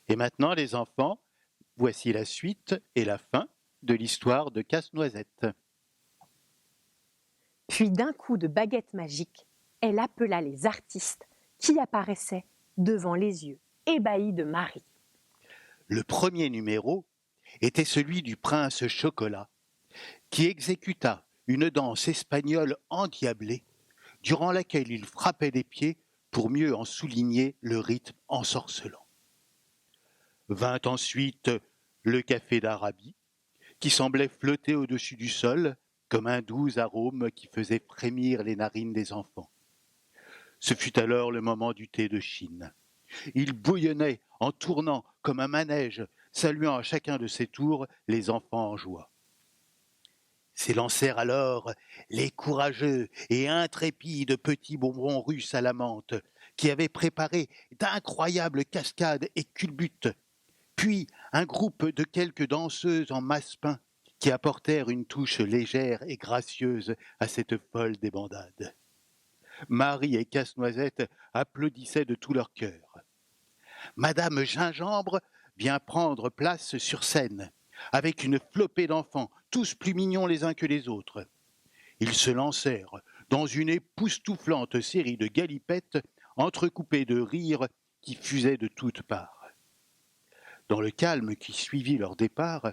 Et maintenant, les enfants, voici la suite et la fin de l'histoire de Casse-Noisette. Puis d'un coup de baguette magique, elle appela les artistes qui apparaissaient devant les yeux ébahis de Marie. Le premier numéro était celui du prince Chocolat, qui exécuta une danse espagnole endiablée, durant laquelle il frappait des pieds pour mieux en souligner le rythme ensorcelant. Vint ensuite le café d'Arabie, qui semblait flotter au-dessus du sol comme un doux arôme qui faisait frémir les narines des enfants. Ce fut alors le moment du thé de Chine. Il bouillonnait en tournant comme un manège, saluant à chacun de ses tours les enfants en joie. S'élancèrent alors les courageux et intrépides petits bonbons russes à la menthe, qui avaient préparé d'incroyables cascades et culbutes, puis un groupe de quelques danseuses en massepain qui apportèrent une touche légère et gracieuse à cette folle débandade. Marie et Casse-Noisette applaudissaient de tout leur cœur. Madame Gingembre vient prendre place sur scène, avec une flopée d'enfants, tous plus mignons les uns que les autres. Ils se lancèrent dans une époustouflante série de galipettes entrecoupées de rires qui fusaient de toutes parts. Dans le calme qui suivit leur départ,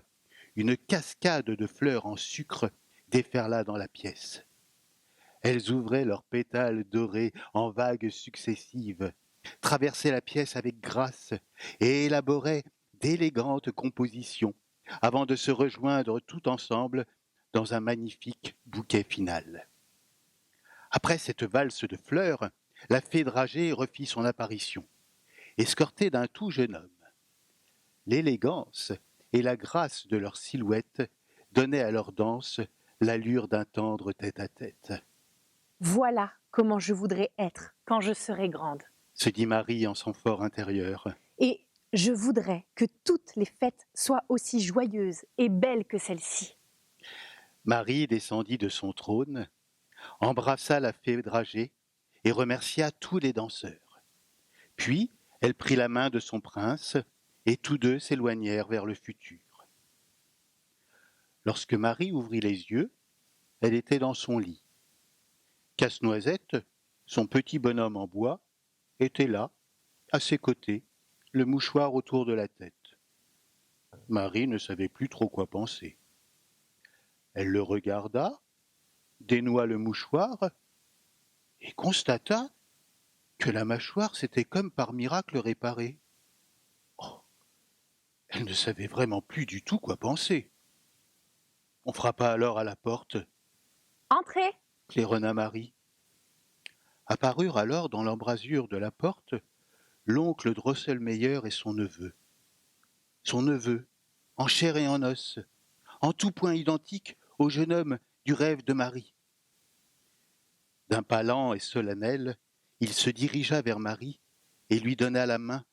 une cascade de fleurs en sucre déferla dans la pièce. Elles ouvraient leurs pétales dorés en vagues successives, traversaient la pièce avec grâce et élaboraient d'élégantes compositions avant de se rejoindre tout ensemble dans un magnifique bouquet final. Après cette valse de fleurs, la fée dragée refit son apparition, escortée d'un tout jeune homme. L'élégance et la grâce de leur silhouette donnaient à leur danse l'allure d'un tendre tête-à-tête. Voilà comment je voudrais être quand je serai grande. Se dit Marie en son fort intérieur. Et je voudrais que toutes les fêtes soient aussi joyeuses et belles que celle-ci. Marie descendit de son trône, embrassa la fée dragée et remercia tous les danseurs. Puis, elle prit la main de son prince et tous deux s'éloignèrent vers le futur. Lorsque Marie ouvrit les yeux, elle était dans son lit. Casse-Noisette, son petit bonhomme en bois, était là, à ses côtés, le mouchoir autour de la tête. Marie ne savait plus trop quoi penser. Elle le regarda, dénoua le mouchoir et constata que la mâchoire s'était comme par miracle réparée. Oh, elle ne savait vraiment plus du tout quoi penser. On frappa alors à la porte, Entrez! claironna Marie. Apparurent alors dans l'embrasure de la porte l'oncle Drosselmeyer et son neveu. Son neveu, en chair et en os, en tout point identique au jeune homme du rêve de Marie. D'un pas lent et solennel, il se dirigea vers Marie et lui donna la main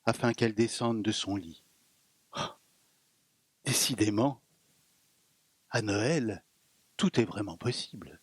afin qu'elle descende de son lit. Oh, décidément, à Noël, tout est vraiment possible.